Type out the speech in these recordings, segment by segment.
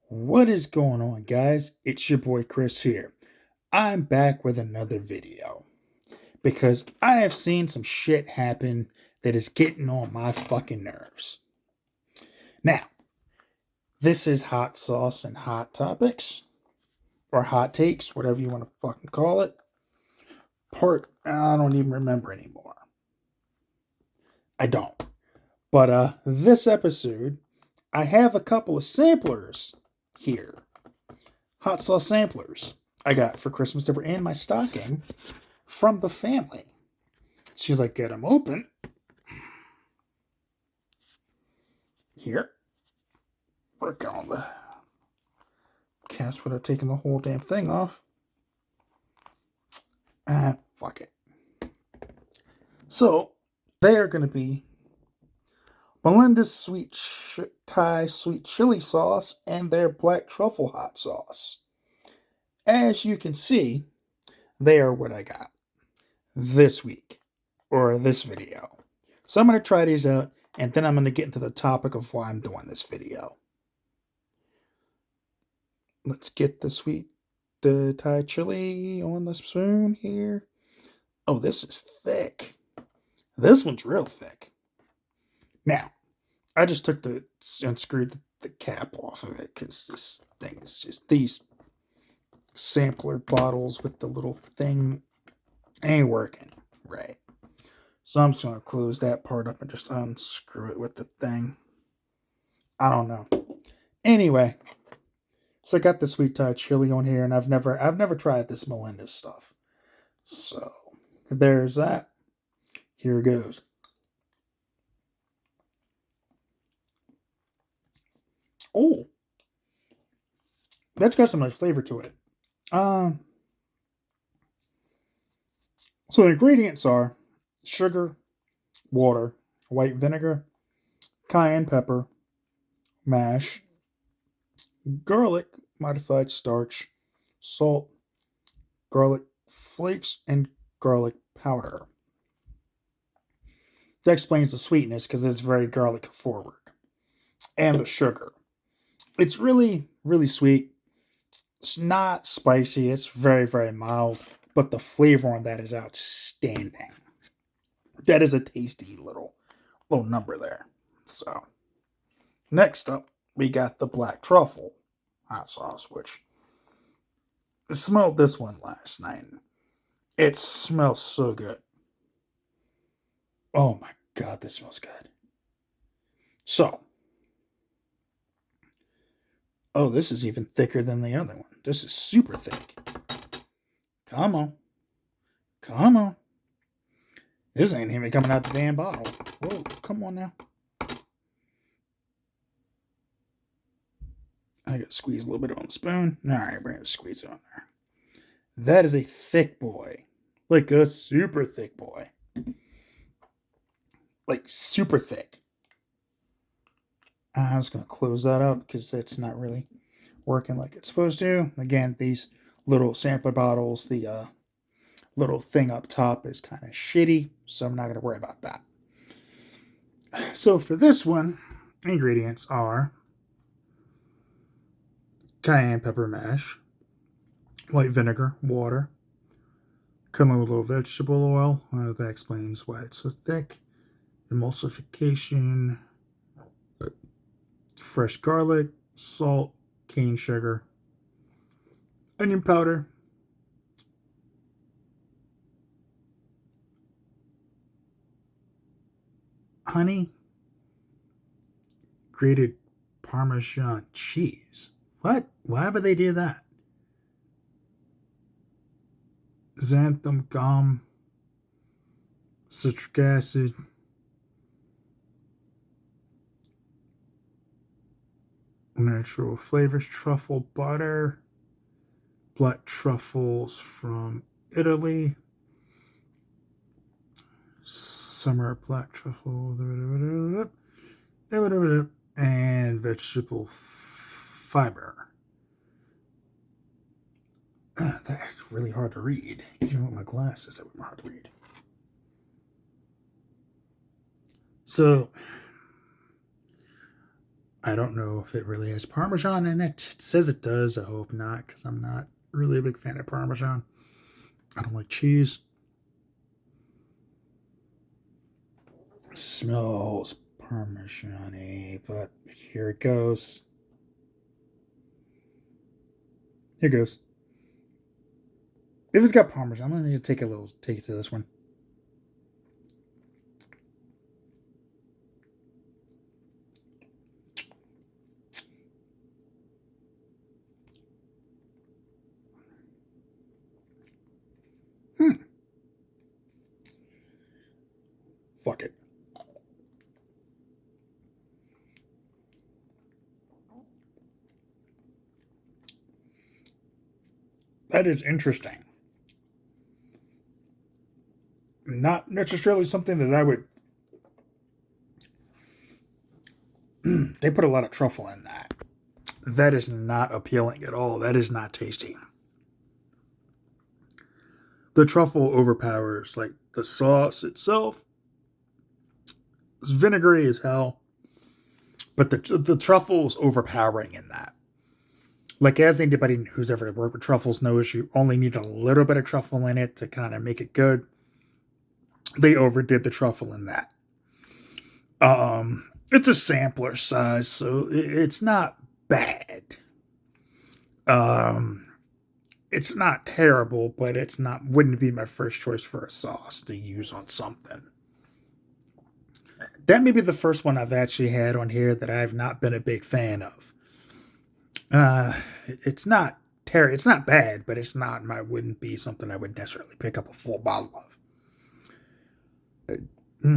What is going on, guys? It's your boy Chris here. I'm back with another video because I have seen some shit happen that is getting on my fucking nerves. Now, this is hot sauce and hot topics, or hot takes, whatever you want to fucking call it. I don't even remember anymore. I don't. But this episode, I have a couple of samplers here. Hot sauce samplers I got for Christmas that were in my stocking from the family. She was like, get them open. Here. Work on the cast without taking the whole damn thing off. Fuck it. So, they are going to be Melinda's Thai sweet chili sauce and their black truffle hot sauce. As you can see, they are what I got this week, or this video. So I'm going to try these out, and then I'm going to get into the topic of why I'm doing this video. Let's get the Thai chili on the spoon here. Oh, this is thick. This one's real thick. Now, I just took and unscrewed the cap off of it because this thing is just, these sampler bottles with the little thing ain't working right. So I'm just going to close that part up and just unscrew it with the thing. I don't know. Anyway, so I got the sweet Thai chili on here, and I've never tried this Melinda stuff. So there's that. Here goes. Oh, that's got some nice flavor to it. So the ingredients are sugar, water, white vinegar, cayenne pepper, mash, garlic, modified starch, salt, garlic flakes, and garlic powder. That explains the sweetness because it's very garlic forward. And the sugar. It's really, really sweet. It's not spicy. It's very, very mild. But the flavor on that is outstanding. That is a tasty little number there. So, next up, we got the black truffle hot sauce, which I smelled this one last night. It smells so good. Oh my god, this smells good. So, oh, this is even thicker than the other one. This is super thick. Come on. Come on. This ain't even coming out the damn bottle. Whoa, come on now. I gotta squeeze a little bit on the spoon. Alright, we're gonna squeeze it on there. That is a thick boy. Like a super thick boy. Like super thick. I'm just gonna close that up because it's not really working like it's supposed to. Again, these little sampler bottles, the little thing up top is kind of shitty, so I'm not gonna worry about that. So for this one, ingredients are cayenne pepper mash, white vinegar, water, canola vegetable oil. That explains why it's so thick. Emulsification, fresh garlic, salt, cane sugar, onion powder, honey, grated Parmesan cheese. What? Why would they do that? Xanthan gum, citric acid, natural flavors, truffle butter, black truffles from Italy, summer black truffle, and vegetable fiber. That's really hard to read. Even with my glasses, that would be hard to read. So, I don't know if it really has Parmesan in it. It says it does. I hope not, because I'm not really a big fan of Parmesan. I don't like cheese. Smells Parmesan-y, but here it goes. Here it goes. If it's got Parmesan, I'm going to take it to this one. Fuck it. That is interesting. Not necessarily something that I would. They put a lot of truffle in that. That is not appealing at all. That is not tasty. The truffle overpowers like the sauce itself. It's vinegary as hell, but the truffle's overpowering in that. Like, as anybody who's ever worked with truffles knows, you only need a little bit of truffle in it to kind of make it good. They overdid the truffle in that. It's a sampler size, so it's not bad. It's not terrible, but wouldn't be my first choice for a sauce to use on something. That may be the first one I've actually had on here that I've not been a big fan of. It's not it's not bad, but wouldn't be something I would necessarily pick up a full bottle of.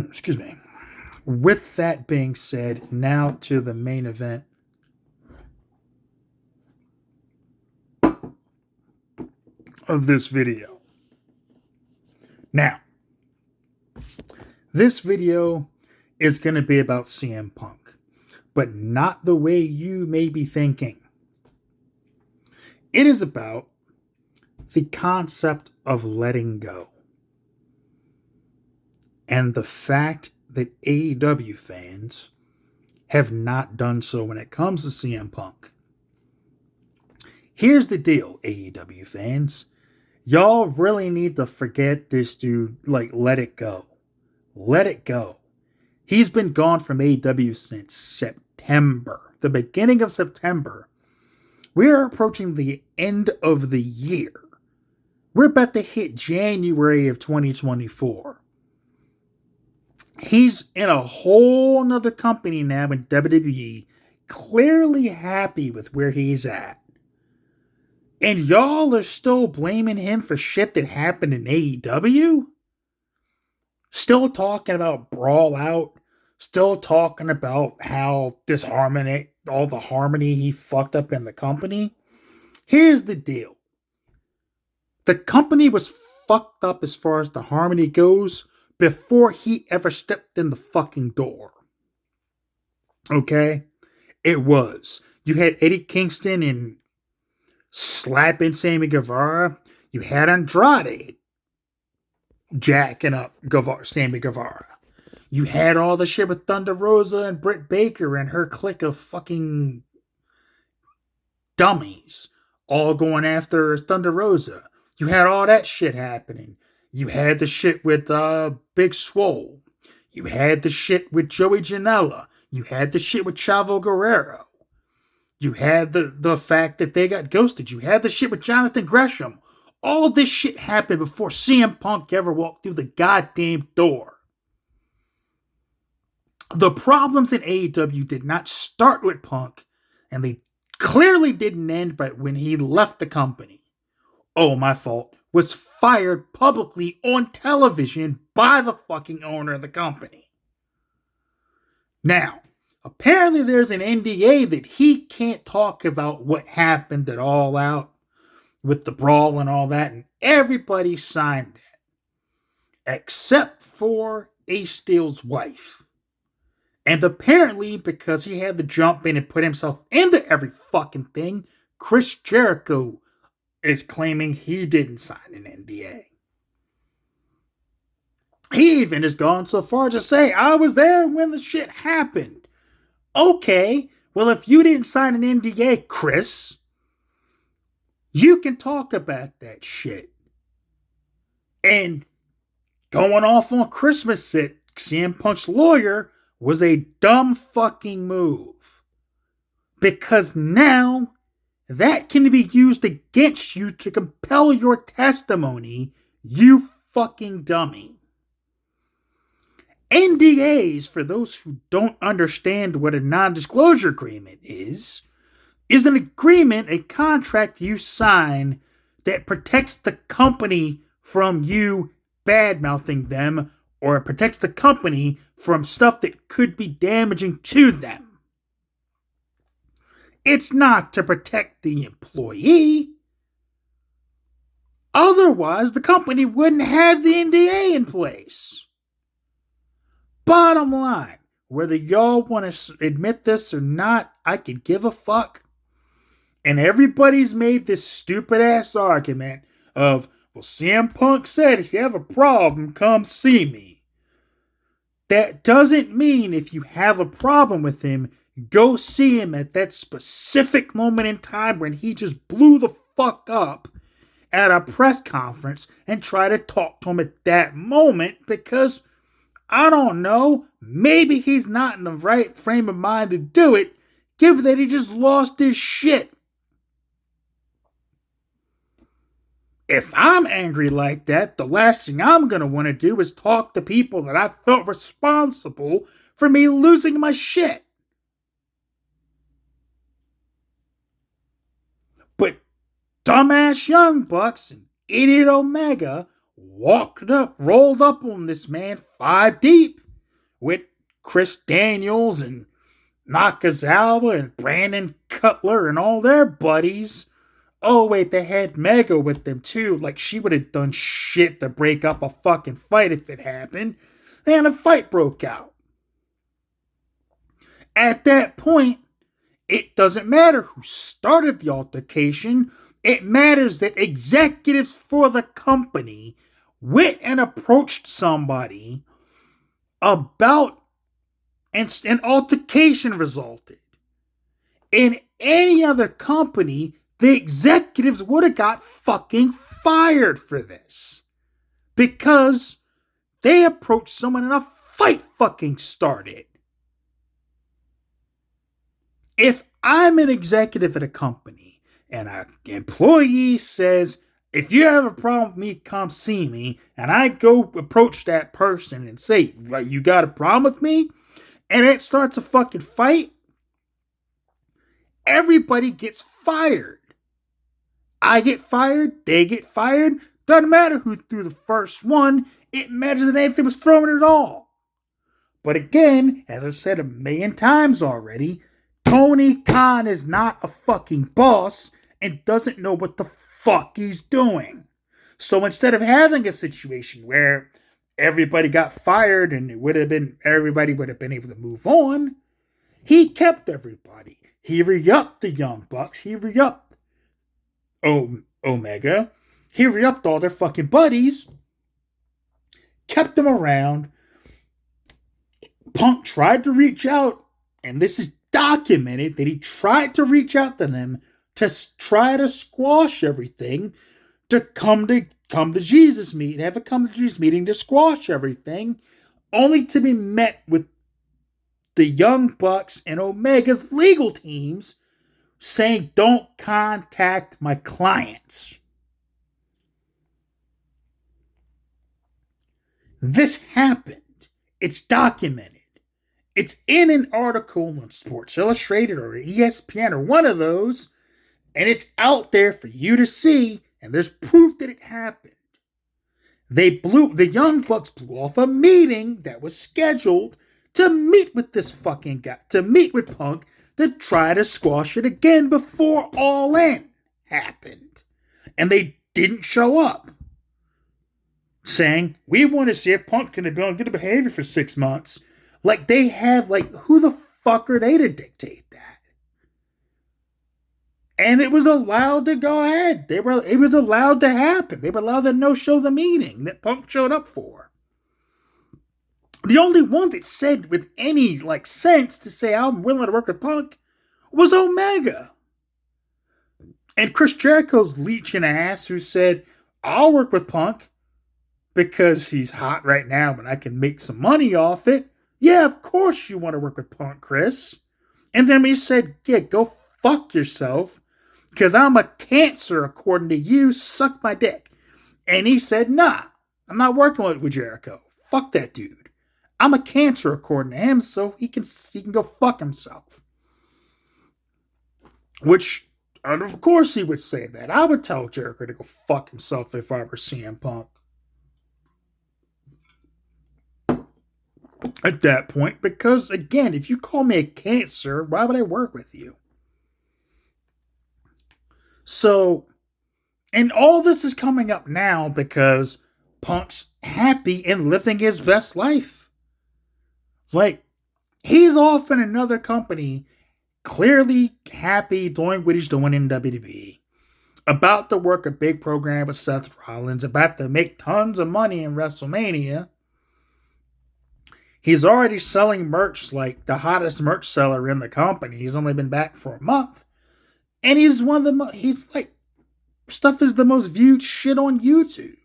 Excuse me. With that being said, now to the main event. Of this video. Now, this video is going to be about CM Punk, but not the way you may be thinking. It is about the concept of letting go and the fact that AEW fans have not done so when it comes to CM Punk. Here's the deal, AEW fans. Y'all really need to forget this dude. Like, let it go. Let it go. He's been gone from AEW since September. The beginning of September. We are approaching the end of the year. We're about to hit January of 2024. He's in a whole nother company now in WWE. Clearly happy with where he's at. And y'all are still blaming him for shit that happened in AEW? Still talking about Brawl Out? Still talking about how all the harmony he fucked up in the company? Here's the deal. The company was fucked up as far as the harmony goes before he ever stepped in the fucking door. Okay? It was. You had Eddie Kingston and slapping Sammy Guevara. You had Andrade jacking up Sammy Guevara. You had all the shit with Thunder Rosa and Britt Baker and her clique of fucking dummies all going after Thunder Rosa. You had all that shit happening. You had the shit with Big Swole. You had the shit with Joey Janela. You had the shit with Chavo Guerrero. You had the fact that they got ghosted. You had the shit with Jonathan Gresham. All this shit happened before CM Punk ever walked through the goddamn door. The problems in AEW did not start with Punk, and they clearly didn't end but when he left the company. Oh, my fault. Was fired publicly on television by the fucking owner of the company. Now, apparently there's an NDA that he can't talk about what happened at All Out with the brawl and all that, and everybody signed it. Except for Ace Steel's wife. And apparently, because he had to jump in and put himself into every fucking thing, Chris Jericho is claiming he didn't sign an NDA. He even has gone so far to say, I was there when the shit happened. Okay, Well, if you didn't sign an NDA, Chris, you can talk about that shit. And going off on Christmas at CM Punk's lawyer was a dumb fucking move. Because now that can be used against you to compel your testimony, you fucking dummy. NDAs, for those who don't understand what a non-disclosure agreement is an agreement, a contract you sign that protects the company from you bad-mouthing them, or protects the company from stuff that could be damaging to them. It's not to protect the employee. Otherwise, the company wouldn't have the NDA in place. Bottom line, whether y'all want to admit this or not, I could give a fuck. And everybody's made this stupid ass argument of, well, CM Punk said if you have a problem, come see me. That doesn't mean if you have a problem with him, go see him at that specific moment in time when he just blew the fuck up at a press conference and try to talk to him at that moment, because I don't know, maybe he's not in the right frame of mind to do it, given that he just lost his shit. If I'm angry like that, the last thing I'm going to want to do is talk to people that I felt responsible for me losing my shit. But dumbass Young Bucks and idiot Omega rolled up on this man 5 deep with Chris Daniels and Nakazawa and Brandon Cutler and all their buddies. Oh, wait, they had Mega with them too. Like, she would have done shit to break up a fucking fight if it happened. And a fight broke out. At that point, it doesn't matter who started the altercation. It matters that executives for the company went and approached somebody about an altercation resulted. In any other company, the executives would have got fucking fired for this. Because they approached someone and a fight fucking started. If I'm an executive at a company and an employee says, if you have a problem with me, come see me, and I go approach that person and say, well, you got a problem with me? And it starts a fucking fight, everybody gets fired. I get fired, they get fired. Doesn't matter who threw the first one. It matters that anything was thrown at all. But again, as I've said a million times already, Tony Khan is not a fucking boss and doesn't know what the fuck he's doing. So instead of having a situation where everybody got fired and everybody would have been able to move on, he kept everybody. He re-upped the Young Bucks. He re-upped Omega. He re-upped all their fucking buddies. Kept them around. Punk tried to reach out, and this is documented that he tried to reach out to them to try to squash everything, to come to Jesus meeting, have a come to Jesus meeting to squash everything, only to be met with the Young Bucks and Omega's legal teams saying, don't contact my clients. This happened. It's documented. It's in an article on Sports Illustrated or ESPN or one of those, and it's out there for you to see, and there's proof that it happened. The Young Bucks blew off a meeting that was scheduled to meet with this fucking guy, to meet with Punk, to try to squash it again before All In happened. And they didn't show up. Saying, we want to see if Punk can be on good behavior for 6 months. Like, they have, who the fuck are they to dictate that? And it was allowed to go ahead. It was allowed to happen. They were allowed to no-show the meeting that Punk showed up for. The only one that said with any, sense to say, I'm willing to work with Punk was Omega. And Chris Jericho's leeching ass who said, I'll work with Punk because he's hot right now and I can make some money off it. Yeah, of course you want to work with Punk, Chris. And then he said, yeah, go fuck yourself because I'm a cancer according to you. Suck my dick. And he said, nah, I'm not working with Jericho. Fuck that dude. I'm a cancer according to him, so he can go fuck himself. Which, and of course he would say that. I would tell Jericho to go fuck himself if I were CM Punk. At that point, because again, if you call me a cancer, why would I work with you? So, and all this is coming up now because Punk's happy and living his best life. Like, he's off in another company, clearly happy doing what he's doing in WWE. About to work a big program with Seth Rollins, about to make tons of money in WrestleMania. He's already selling merch like the hottest merch seller in the company. He's only been back for a month. And he's one of the he's like, stuff is the most viewed shit on YouTube.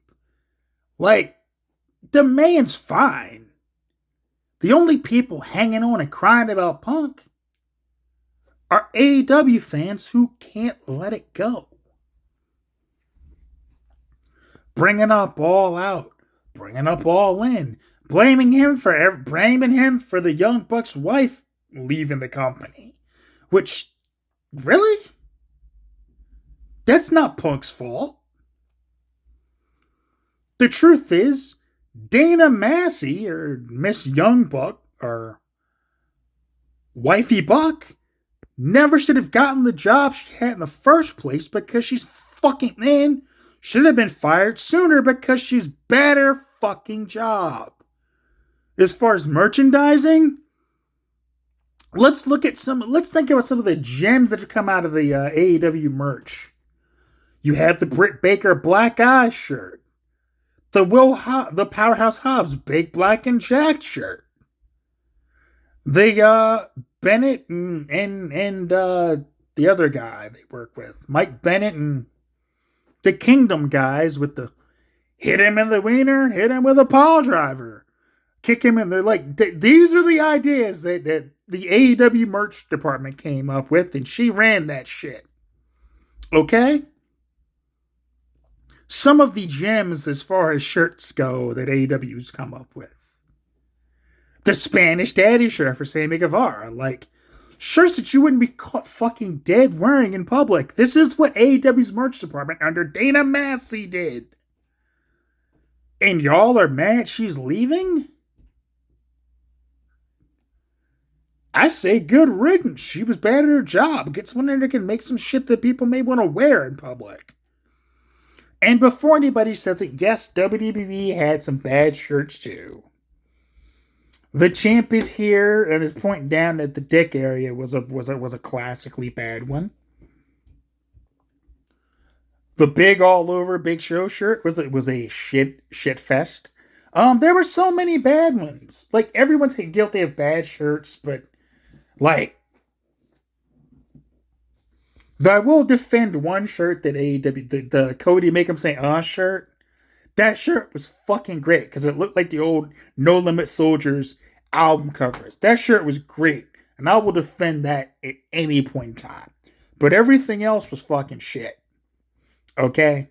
Like, the man's fine. The only people hanging on and crying about Punk are AEW fans who can't let it go. Bringing up All Out, bringing up All In, blaming him for the Young Bucks' wife leaving the company. Which, really? That's not Punk's fault. The truth is, Dana Massey, or Miss Young Buck, or Wifey Buck, never should have gotten the job she had in the first place because she's fucking in. Should have been fired sooner because she's bad at her fucking job. As far as merchandising, let's think about some of the gems that have come out of the AEW merch. You have the Britt Baker Black Eye shirt. The Powerhouse Hobbs Big Black and Jack shirt. The Bennett and the other guy they work with, Mike Bennett and the Kingdom guys with the hit him in the wiener, hit him with a pile driver, kick him in the like. These are the ideas that the AEW merch department came up with, and she ran that shit. Okay? Some of the gems as far as shirts go that AEW's come up with. The Spanish Daddy shirt for Sammy Guevara. Like, shirts that you wouldn't be caught fucking dead wearing in public. This is what AEW's merch department under Dana Massey did. And y'all are mad she's leaving? I say good riddance. She was bad at her job. Get someone in that can make some shit that people may want to wear in public. And before anybody says it, yes, WWE had some bad shirts too. The champ is here and is pointing down at the dick area was a classically bad one. The big all over Big Show shirt was a shit fest. There were so many bad ones. Like, everyone's guilty of bad shirts, but like, I will defend one shirt that AEW, the Cody Make 'em Say shirt. That shirt was fucking great because it looked like the old No Limit Soldiers album covers. That shirt was great, and I will defend that at any point in time. But everything else was fucking shit. Okay?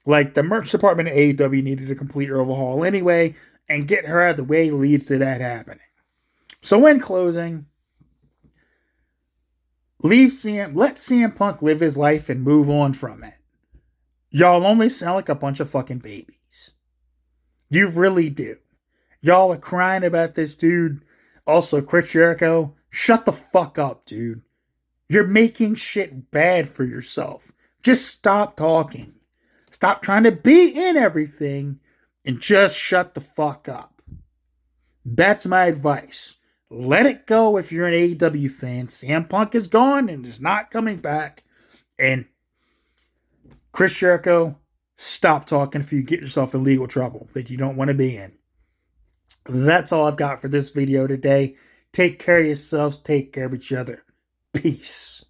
Like, the merch department at AEW needed a complete overhaul anyway, and get her out of the way leads to that happening. So in closing, let CM Punk live his life and move on from it. Y'all only sound like a bunch of fucking babies. You really do. Y'all are crying about this dude. Also, Chris Jericho, shut the fuck up, dude. You're making shit bad for yourself. Just stop talking. Stop trying to be in everything and just shut the fuck up. That's my advice. Let it go if you're an AEW fan. CM Punk is gone and is not coming back. And Chris Jericho, stop talking if you get yourself in legal trouble that you don't want to be in. That's all I've got for this video today. Take care of yourselves. Take care of each other. Peace.